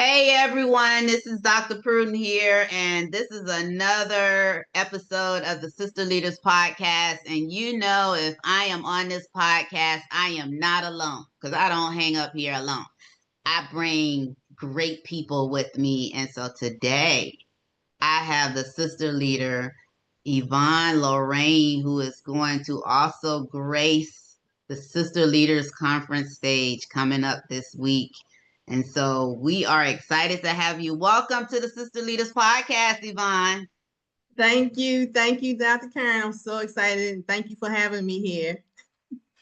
Hey everyone, this is Dr. Pruden here, and this is another episode of the Sister Leaders Podcast. And if I am on this podcast, I am not alone because I don't hang up here alone. I bring great people with me. And so today I have the sister leader, Yvonne Lorraine, who is going to also grace the Sister Leaders Conference stage coming up this week. And so we are excited to have you. Welcome to the Sister Leaders Podcast, Yvonne. Thank you. Thank you, Dr. Karen. I'm so excited. And thank you for having me here.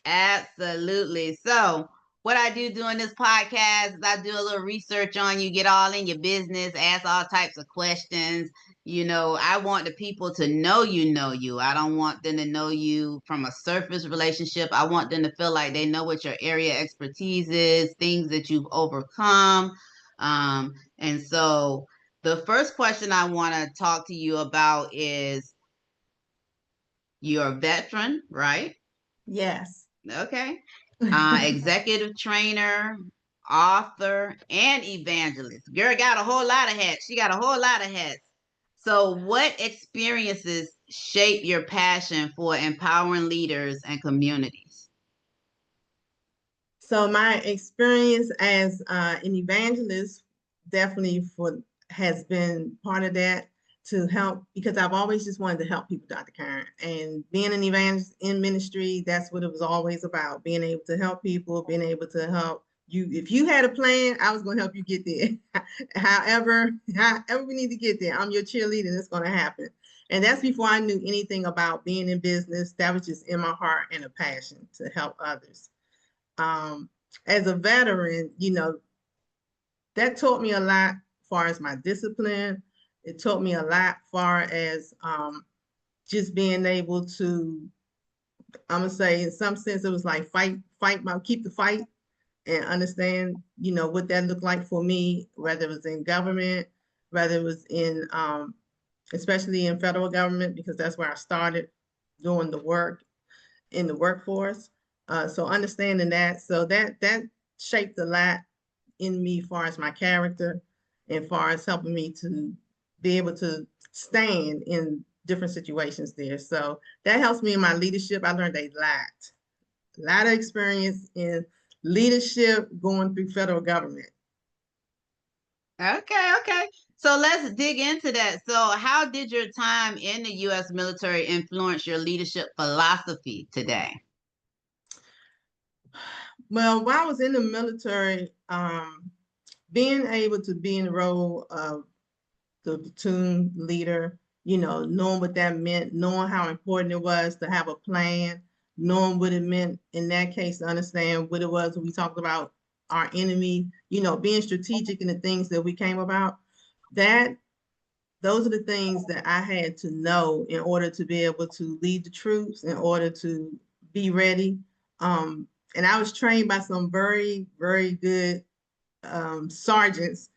Absolutely. So, what I do during this podcast is I do a little research on you, get all in your business, ask all types of questions. I want the people to know you. I don't want them to know you from a surface relationship. I want them to feel like they know what your area expertise is, things that you've overcome. And so, the first question I want to talk to you about is you're a veteran, right? Yes. Okay. Executive trainer, author, and evangelist. Girl got a whole lot of hats. She got a whole lot of hats. So, what experiences shape your passion for empowering leaders and communities? So my experience as an evangelist definitely has been part of that to help because I've always just wanted to help people, Dr. Karen. And being an evangelist in ministry, that's what it was always about, being able to help people, being able to help you. If you had a plan, I was going to help you get there. however we need to get there, I'm your cheerleader and it's going to happen. And that's before I knew anything about being in business. That was just in my heart and a passion to help others. um, as a veteran, that taught me a lot as far as my discipline. It taught me a lot far as just being able to, I'm gonna say in some sense it was like keep the fight and understand, what that looked like for me, whether it was in government, whether it was in especially in federal government, because that's where I started doing the work in the workforce. So understanding that, so that shaped a lot in me, as far as my character, and far as helping me to be able to stand in different situations there. So that helps me in my leadership. I learned a lot of experience in leadership going through federal government. Okay. So, let's dig into that. So, how did your time in the U.S. military influence your leadership philosophy today? Well, while I was in the military, being able to be in the role of the platoon leader, knowing what that meant, knowing how important it was to have a plan, knowing what it meant in that case to understand what it was when we talked about our enemy, being strategic in the things that we came about. That those are the things that I had to know in order to be able to lead the troops, in order to be ready. And I was trained by some very, very good sergeants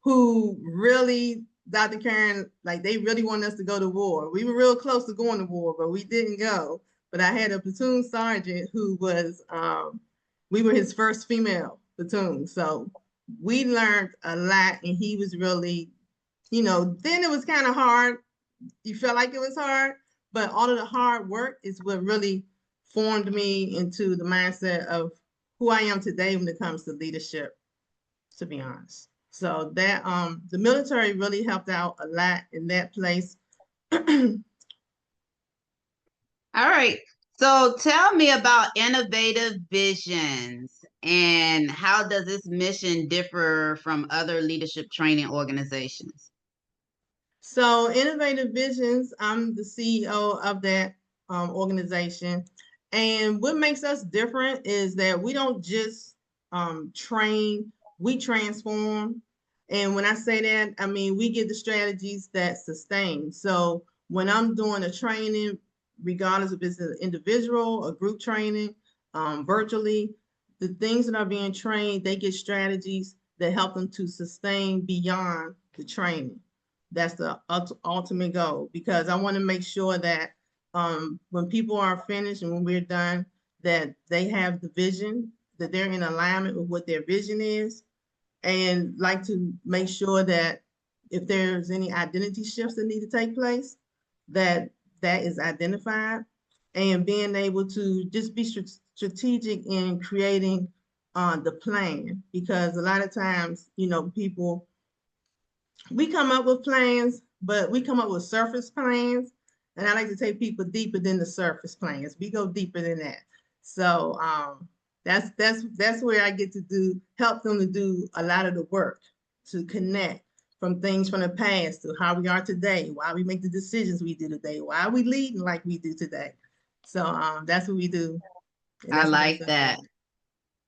who really, Dr. Karen, like they really wanted us to go to war. We were real close to going to war, but we didn't go. But I had a platoon sergeant who was, we were his first female platoon. So we learned a lot, and he was really, then it was kind of hard. You felt like it was hard, but all of the hard work is what really formed me into the mindset of who I am today when it comes to leadership, to be honest. So that the military really helped out a lot in that place. All right. So tell me about innovative visions and how does this mission differ from other leadership training organizations? So Innovative Visions, I'm the CEO of that organization. And what makes us different is that we don't just train, we transform. And when I say that, I mean, we give the strategies that sustain. So when I'm doing a training, regardless if it's an individual or group training, virtually, the things that are being trained, they get strategies that help them to sustain beyond the training. That's the ultimate goal, because I want to make sure that when people are finished and when we're done, that they have the vision, that they're in alignment with what their vision is, and like to make sure that if there's any identity shifts that need to take place, that that is identified, and being able to just be strategic in creating the plan, because a lot of times, people, we come up with plans, but we come up with surface plans. And I like to take people deeper than the surface plans. We go deeper than that. So that's where I get to help them to do a lot of the work, to connect from things from the past to how we are today, why we make the decisions we do today, why are we leading like we do today. So that's what we do. And I that's what I'm like saying. that.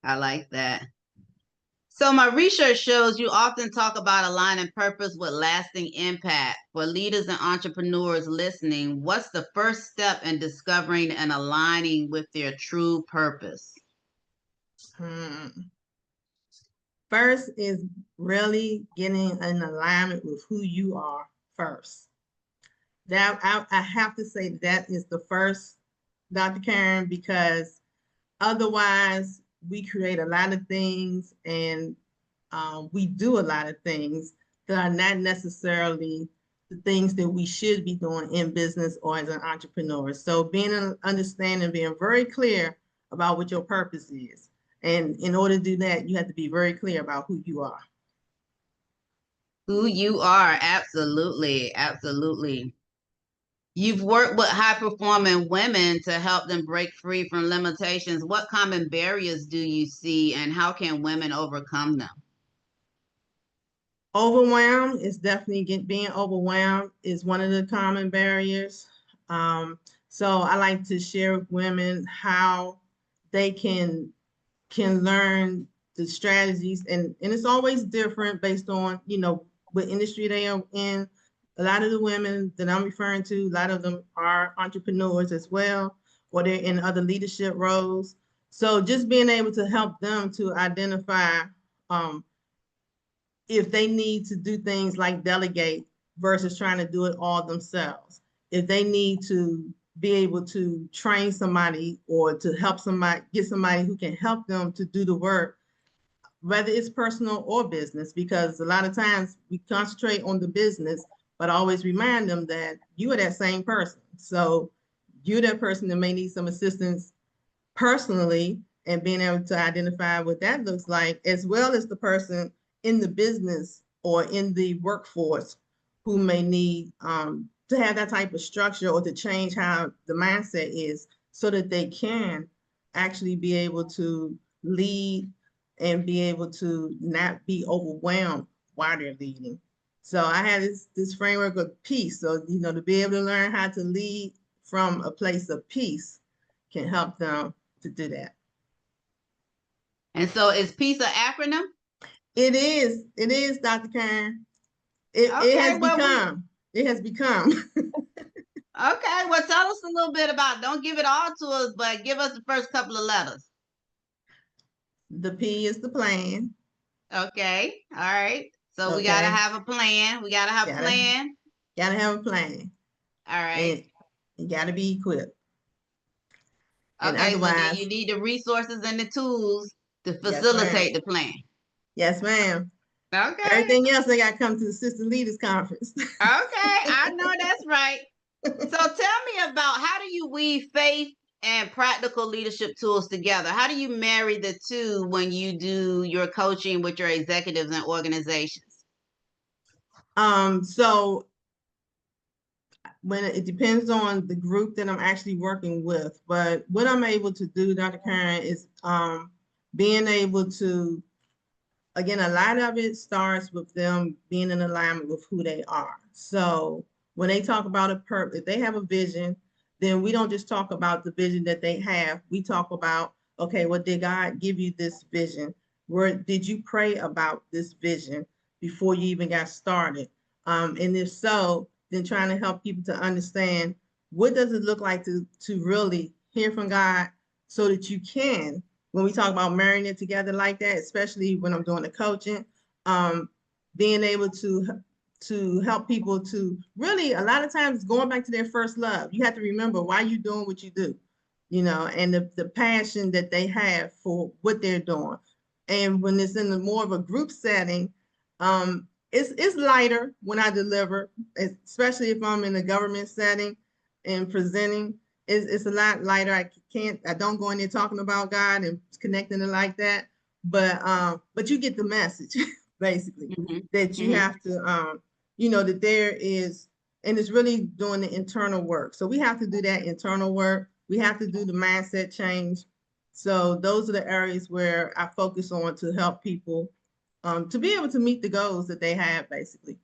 I like that. So my research shows you often talk about aligning purpose with lasting impact. For leaders and entrepreneurs listening, what's the first step in discovering and aligning with their true purpose? First is really getting in alignment with who you are first. That I have to say that is the first, Dr. Karen, because otherwise we create a lot of things, and we do a lot of things that are not necessarily the things that we should be doing in business or as an entrepreneur. So being an understanding, being very clear about what your purpose is. And in order to do that, you have to be very clear about who you are. Who you are, absolutely, absolutely. You've worked with high performing women to help them break free from limitations. What common barriers do you see, and how can women overcome them? Overwhelmed is definitely being overwhelmed is one of the common barriers. So I like to share with women how they can learn the strategies, and it's always different based on what industry they are in. A lot of the women that I'm referring to, a lot of them are entrepreneurs as well, or they're in other leadership roles. So just being able to help them to identify if they need to do things like delegate versus trying to do it all themselves. If they need to be able to train somebody or to help somebody, get somebody who can help them to do the work, whether it's personal or business, because a lot of times we concentrate on the business, but I always remind them that you are that same person. So you're that person that may need some assistance personally, and being able to identify what that looks like, as well as the person in the business or in the workforce who may need to have that type of structure or to change how the mindset is, so that they can actually be able to lead and be able to not be overwhelmed while they're leading. So I had this framework of peace. So, to be able to learn how to lead from a place of peace can help them to do that. And so is peace an acronym? It is, Dr. Karen. It, Okay, it has become. It has become. Okay, well, tell us a little bit about, don't give it all to us, but give us the first couple of letters. The P is the plan. Okay, all right. So Okay. we got to have a plan. We got to have a plan. Gotta have a plan. All right. And you gotta be equipped. And Okay, so then otherwise, you need the resources and the tools to yes, facilitate ma'am. the plan. Yes, ma'am. Okay. Everything else, they got to come to the Sister Leaders Conference. Okay, I know that's right. So tell me about, how do you weave faith and practical leadership tools together? How do you marry the two when you do your coaching with your executives and organizations? So when it depends on the group that I'm actually working with, but what I'm able to do, Dr. Karen, is being able to, again, a lot of it starts with them being in alignment with who they are. So when they talk about a purpose, if they have a vision, then we don't just talk about the vision that they have. We talk about, okay, well, did God give you this vision? Where did you pray about this vision before you even got started? And if so, then trying to help people to understand, what does it look like to really hear from God, so that you can, when we talk about marrying it together like that, especially when I'm doing the coaching, being able to help people to really, a lot of times, going back to their first love. You have to remember why you're doing what you do, and the passion that they have for what they're doing. And when it's in the more of a group setting, it's lighter when I deliver, especially if I'm in a government setting and presenting. It's a lot lighter. I don't go in there talking about God and connecting it like that. But you get the message basically that you have to, that there is, and it's really doing the internal work. So we have to do that internal work. We have to do the mindset change. So those are the areas where I focus on to help people to be able to meet the goals that they have, basically.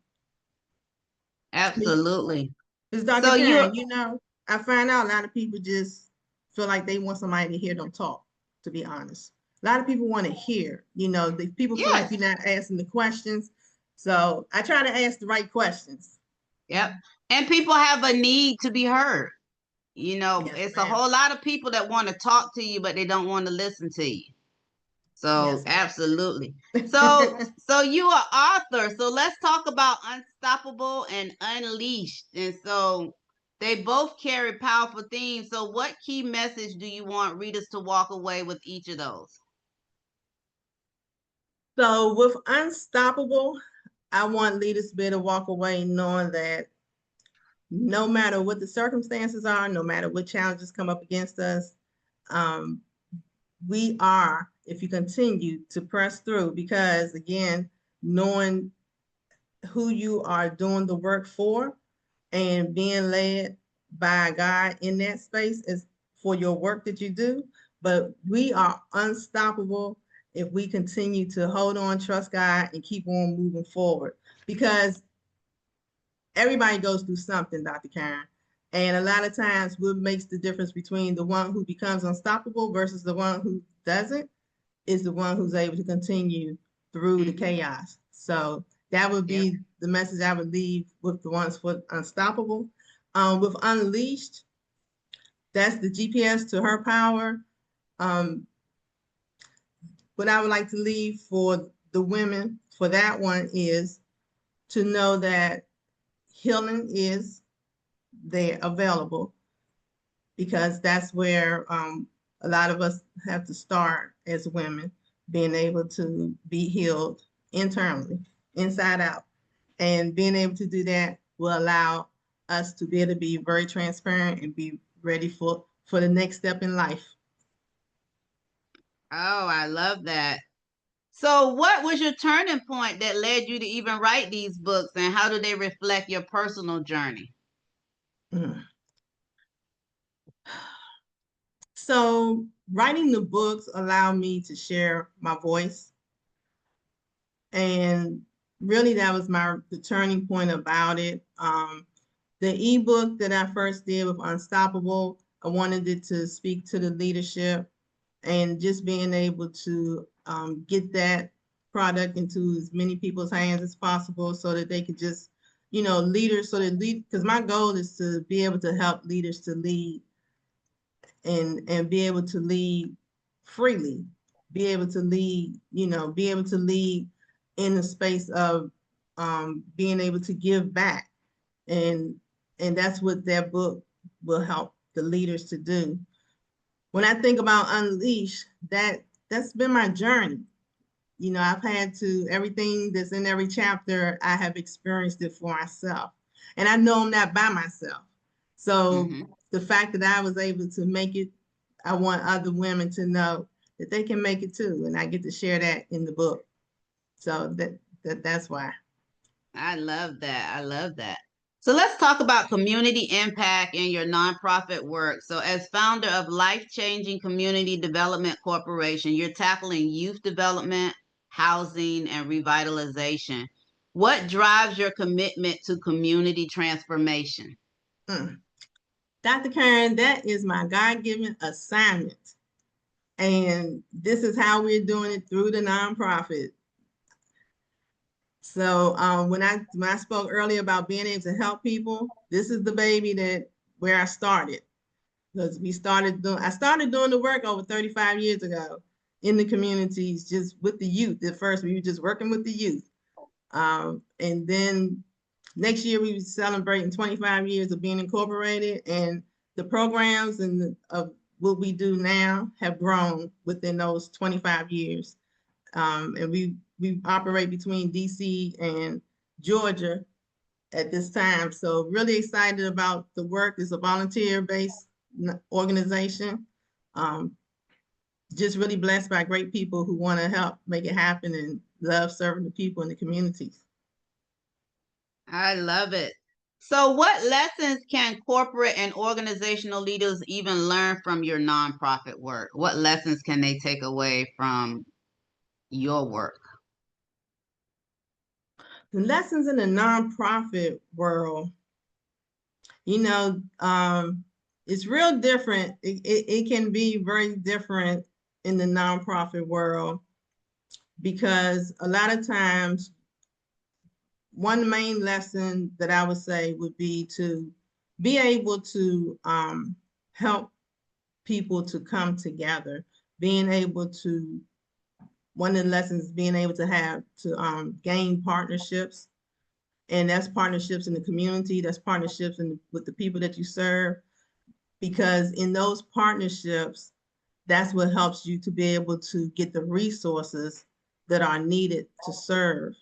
Absolutely. Because Dr. So you're, Karen, I find out a lot of people just feel like they want somebody to hear them talk, to be honest. A lot of people want to hear, the people feel like yes. you're not asking the questions. So I try to ask the right questions. Yep. And people have a need to be heard. Yes, It's a ma'am. whole lot of people that want to talk to you, but they don't want to listen to you. So Yes, ma'am. absolutely. So you are author. So let's talk about Unstoppable and Unleashed. And so they both carry powerful themes. So what key message do you want readers to walk away with each of those? So with Unstoppable, I want leaders to be able to walk away knowing that no matter what the circumstances are, no matter what challenges come up against us, um, we are, if you continue to press through, because again, knowing who you are doing the work for and being led by God in that space is for your work that you do. But we are unstoppable if we continue to hold on, trust God, and keep on moving forward. Because everybody goes through something, Dr. Karen. And a lot of times what makes the difference between the one who becomes unstoppable versus the one who doesn't is the one who's able to continue through the chaos. So that would Yep. be the message I would leave with the ones for unstoppable. With Unleashed, that's the GPS to her power. What I would like to leave for the women for that one is to know that healing is there available, because that's where a lot of us have to start as women, being able to be healed internally, inside out. And being able to do that will allow us to be able to be very transparent and be ready for the next step in life. Oh, I love that. So what was your turning point that led you to even write these books, and how do they reflect your personal journey? Mm. So writing the books allowed me to share my voice. And really that was the turning point about it. The ebook that I first did with Unstoppable, I wanted it to speak to the leadership and just being able to get that product into as many people's hands as possible so that they could just, leaders, so that because my goal is to be able to help leaders to lead and be able to lead freely, be able to lead, be able to lead in the space of being able to give back. And that's what that book will help the leaders to do. When I think about Unleash, that's been my journey. I've had to, everything that's in every chapter, I have experienced it for myself. And I know I'm not by myself. So the fact that I was able to make it, I want other women to know that they can make it too. And I get to share that in the book. So that's why. I love that. I love that. So let's talk about community impact in your nonprofit work. So as founder of Life Changing Community Development Corporation, you're tackling youth development, housing, and revitalization. What drives your commitment to community transformation? Dr. Karen, that is my God-given assignment. And this is how we're doing it through the nonprofit. So when I spoke earlier about being able to help people, this is the baby where I started. Because I started doing the work over 35 years ago in the communities, just with the youth. At first, we were just working with the youth. And then next year we were celebrating 25 years of being incorporated, and the programs of what we do now have grown within those 25 years. And we operate between DC and Georgia at this time. So really excited about the work. It's a volunteer-based organization. Just really blessed by great people who want to help make it happen and love serving the people in the communities. I love it. So what lessons can corporate and organizational leaders even learn from your nonprofit work? What lessons can they take away from your work? The lessons in the nonprofit world, it's real different. It can be very different in the nonprofit world because a lot of times one main lesson that I would say would be to be able to help people to come together, being able to, one of the lessons being able to have to gain partnerships, and that's partnerships in the community, that's partnerships with the people that you serve, because in those partnerships, that's what helps you to be able to get the resources that are needed to serve.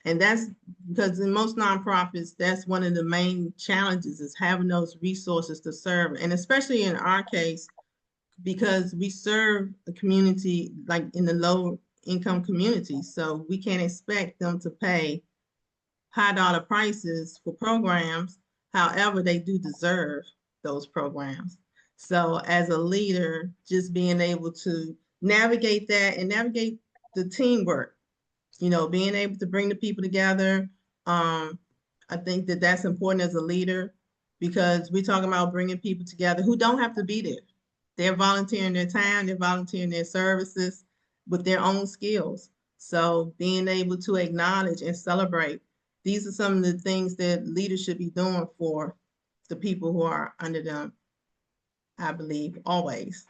And that's because in most nonprofits, that's one of the main challenges is having those resources to serve. And especially in our case, because we serve a community like in the low income communities. So we can't expect them to pay high dollar prices for programs. However, they do deserve those programs. So as a leader, just being able to navigate that and navigate the teamwork, being able to bring the people together. I think that that's important as a leader because we're talking about bringing people together who don't have to be there. They're volunteering their time, they're volunteering their services with their own skills. So being able to acknowledge and celebrate, these are some of the things that leaders should be doing for the people who are under them, I believe, always.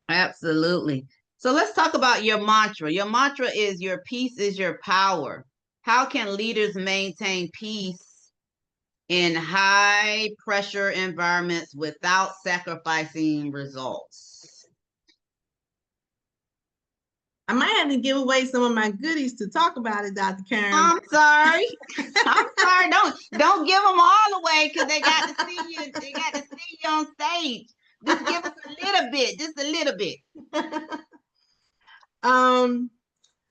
Absolutely. So let's talk about your mantra. Your mantra is your peace is your power. How can leaders maintain peace in high pressure environments without sacrificing results? I might have to give away some of my goodies to talk about it, Dr. Karen. I'm sorry. I'm sorry. Don't give them all away because they got to see you. They got to see you on stage. Just give us a little bit. Just a little bit.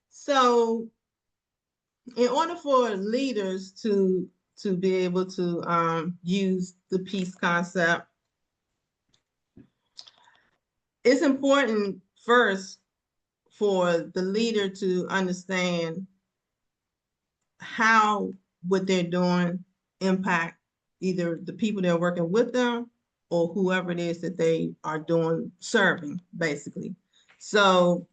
So in order for leaders to be able to use the peace concept, it's important first for the leader to understand how what they're doing impact either the people that are working with them or whoever it is that they are doing serving, basically. So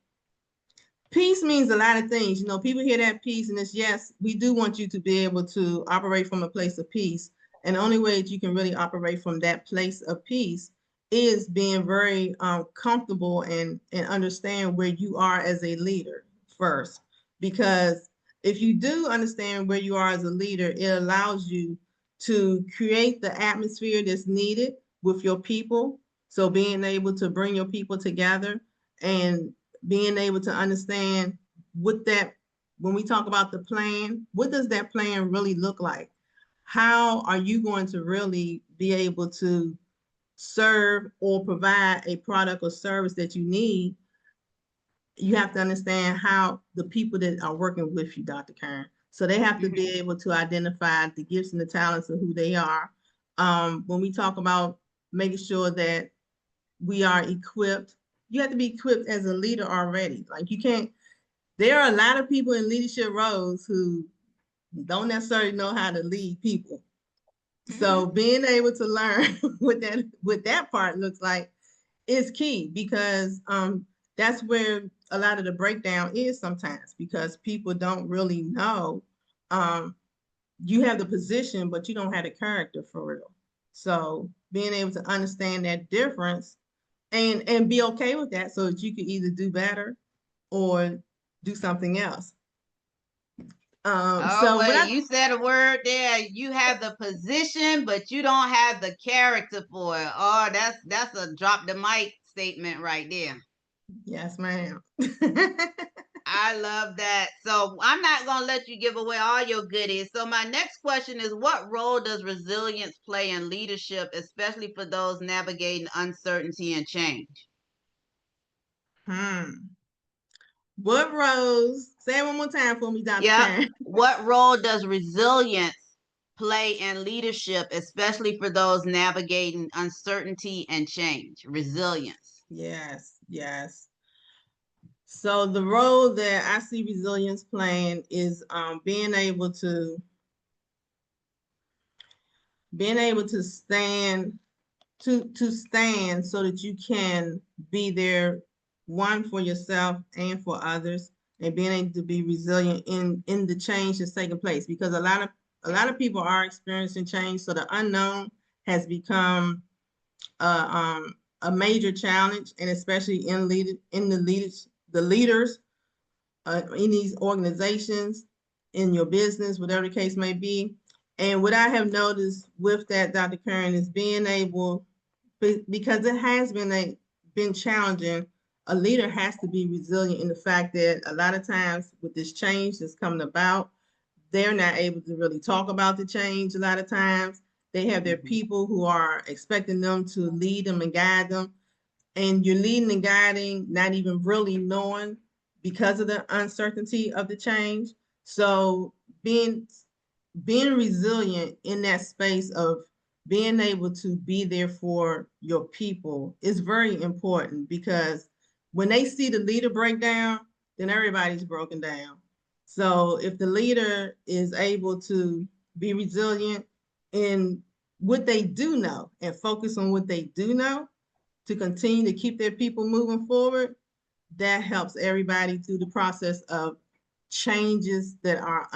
peace means a lot of things. People hear that peace and it's, yes, we do want you to be able to operate from a place of peace. And the only way that you can really operate from that place of peace is being very comfortable and understand where you are as a leader first. Because if you do understand where you are as a leader, it allows you to create the atmosphere that's needed with your people. So being able to bring your people together and being able to understand what that, when we talk about the plan, what does that plan really look like? How are you going to really be able to serve or provide a product or service that you need? You have to understand how the people that are working with you, Dr. Karen. So they have to be able to identify the gifts and the talents of who they are. When we talk about making sure that we are equipped, you have to be equipped as a leader already. Like you can't, there are a lot of people in leadership roles who don't necessarily know how to lead people. So being able to learn what that part looks like is key because that's where a lot of the breakdown is sometimes because people don't really know. You have the position, but you don't have the character for real. So being able to understand that difference and be okay with that so that you can either do better or do something else. You said a word there. You have the position, but you don't have the character for it. Oh, that's a drop the mic statement right there. Yes, ma'am. I love that. So I'm not going to let you give away all your goodies. So my next question is, what role does resilience play in leadership, especially for those navigating uncertainty and change? Hmm. What rose? Say it one more time for me, Dr. Yep. Karen. What role does resilience play in leadership, especially for those navigating uncertainty and change? Resilience. Yes, yes. So the role that I see resilience playing is being able to stand to stand so that you can be there, one, for yourself and for others, and being able to be resilient in the change that's taking place, because a lot of people are experiencing change. So the unknown has become a major challenge, and especially the leaders in these organizations, in your business, whatever the case may be. And what I have noticed with that, Dr. Karen, is being able, because it has been challenging. A leader has to be resilient in the fact that a lot of times with this change that's coming about, they're not able to really talk about the change. A lot of times they have their Mm-hmm. people who are expecting them to lead them and guide them, and you're leading and guiding, not even really knowing, because of the uncertainty of the change. So being being resilient in that space of being able to be there for your people is very important, because when they see the leader break down, then everybody's broken down. So if the leader is able to be resilient in what they do know and focus on what they do know to continue to keep their people moving forward, that helps everybody through the process of changes that are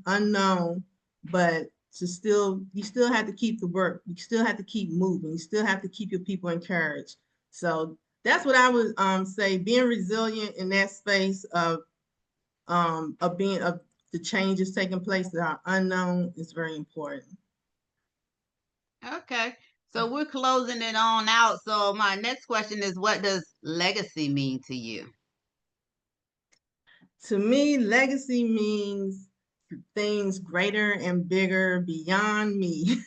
unknown, but you still have to keep the work. You still have to keep moving. You still have to keep your people encouraged. So that's what I would say. Being resilient in that space of the changes taking place that are unknown is very important. Okay. So we're closing it on out. So my next question is, what does legacy mean to you? To me, legacy means things greater and bigger beyond me.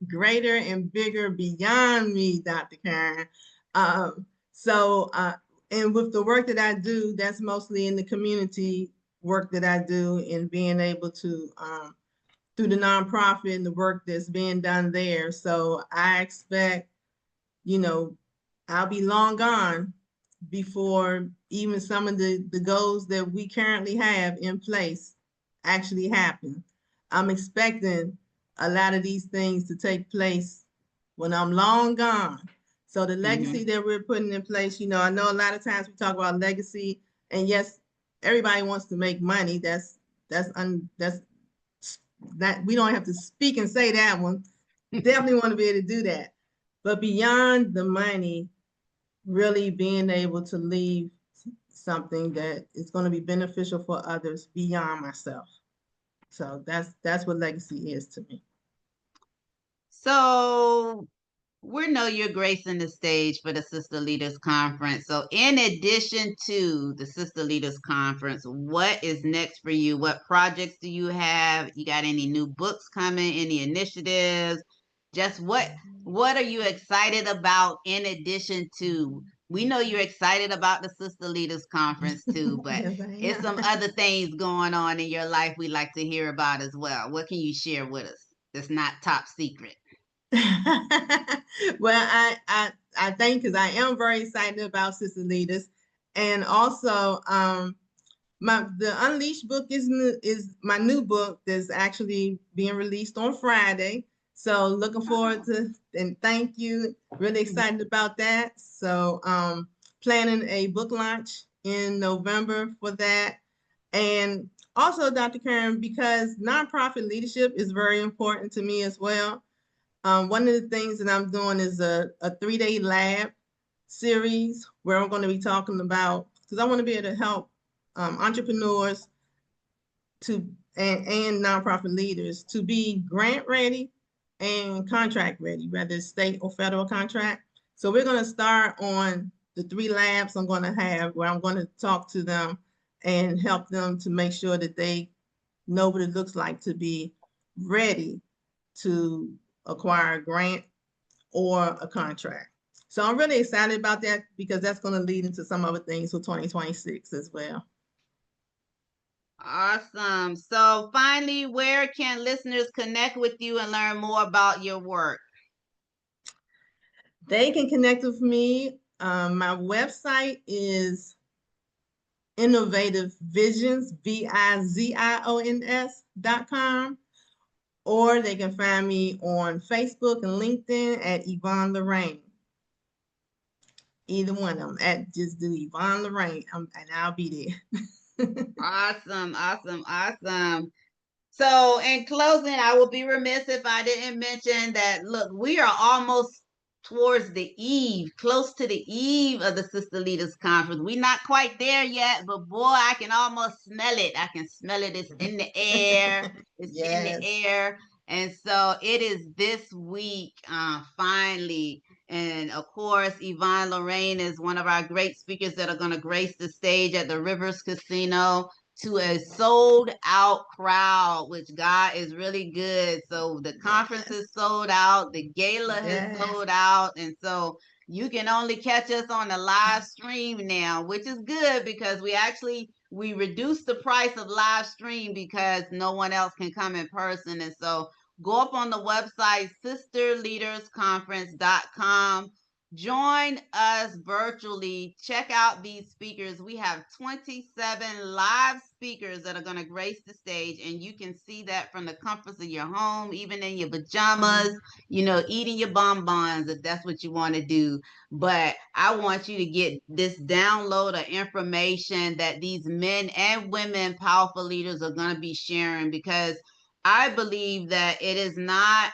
Greater and bigger beyond me, Dr. Karen. So, and with the work that I do, that's mostly in the community work that I do, and being able to, through the nonprofit and the work that's being done there. So I expect, you know, I'll be long gone before even some of the goals that we currently have in place actually happen. I'm expecting a lot of these things to take place when I'm long gone. So the legacy Mm-hmm. that we're putting in place, I know a lot of times we talk about legacy, and yes, everybody wants to make money. That's that we don't have to speak and say that one. Definitely want to be able to do that. But beyond the money, really being able to leave something that is going to be beneficial for others beyond myself. So that's what legacy is to me. So we know you're gracing the stage for the Sister Leaders Conference. So, in addition to the Sister Leaders Conference, what is next for you? What projects do you have? You got any new books coming? Any initiatives? Just what are you excited about in addition to? We know you're excited about the Sister Leaders Conference too, but Yes, I it's some am. other things going on in your life we'd like to hear about as well. What can you share with us that's not top secret? Well, I think, because I am very excited about Sister Leaders, and also the Unleashed book is my new book that's actually being released on Friday. So looking forward to, and thank you. Really excited about that. So planning a book launch in November for that. And also, Dr. Karen, because nonprofit leadership is very important to me as well. One of the things that I'm doing is a 3-day lab series where I'm going to be talking about, because I want to be able to help entrepreneurs to and nonprofit leaders to be grant ready and contract ready, whether it's state or federal contract. So we're going to start on the 3 labs I'm going to have where I'm going to talk to them and help them to make sure that they know what it looks like to be ready to acquire a grant or a contract. So I'm really excited about that because that's going to lead into some other things for 2026 as well. Awesome. So finally, where can listeners connect with you and learn more about your work? They can connect with me. My website is Innovative Visions, VIZIONS.com, or they can find me on Facebook and LinkedIn at Yvonne Lorraine. Either one of them, at just do Yvonne Lorraine, and I'll be there. Awesome, awesome, awesome. So, in closing, I will be remiss if I didn't mention that, look, we are almost towards the eve, close to the eve of the Sister Leaders Conference. We're not quite there yet, but boy, I can almost smell it. I can smell it. It's in the air. It's in the Yes. air. And so it is this week, finally. And of course, Yvonne Lorraine is one of our great speakers that are going to grace the stage at the Rivers Casino to a sold out crowd, which God is really good. So the conference Yes. is sold out, the gala has Yes. sold out, and so you can only catch us on the live stream now, which is good because we reduced the price of live stream because no one else can come in person. And so go up on the website sisterleadersconference.com. Join us virtually. Check out these speakers. We have 27 live speakers that are going to grace the stage, and you can see that from the comforts of your home, even in your pajamas, eating your bonbons if that's what you want to do. But I want you to get this download of information that these men and women, powerful leaders, are going to be sharing, because I believe that it is not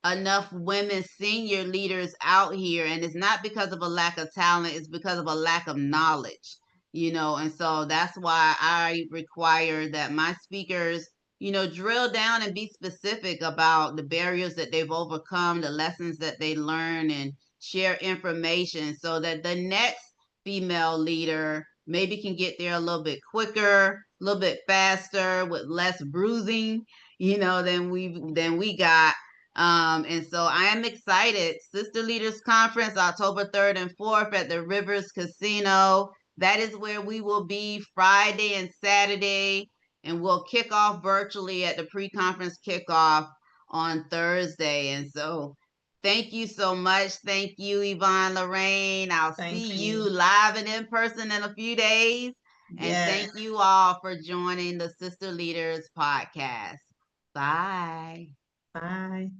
enough women senior leaders out here, and it's not because of a lack of talent, it's because of a lack of knowledge, and so that's why I require that my speakers drill down and be specific about the barriers that they've overcome, the lessons that they learn, and share information so that the next female leader maybe can get there a little bit quicker, a little bit faster, with less bruising, than we got. And so I am excited. Sister Leaders Conference, October 3rd and 4th at the Rivers Casino. That is where we will be Friday and Saturday. And we'll kick off virtually at the pre-conference kickoff on Thursday. And so thank you so much. Thank you, Yvonne Lorraine. I'll Thank see you you. live and in person in a few days. And Yes. thank you all for joining the Sister Leaders podcast. Bye. Bye.